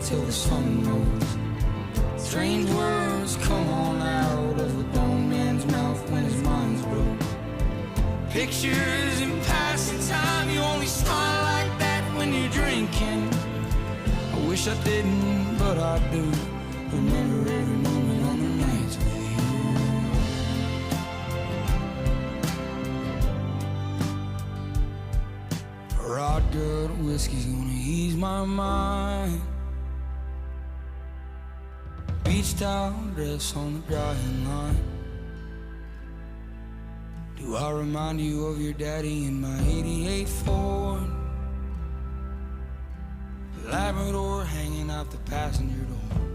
till the sun rose. Strange words come on out of a grown man's mouth when his mind's broke. Pictures in passing time, you only smile like that when you're drinking. I wish I didn't, but I do. Remember every moment on the nights with you. Rod good whiskey's gonna ease my mind. Beach towel dress on the drying line. Do I remind you of your daddy in my '88 Ford? Labrador hanging out the passenger door.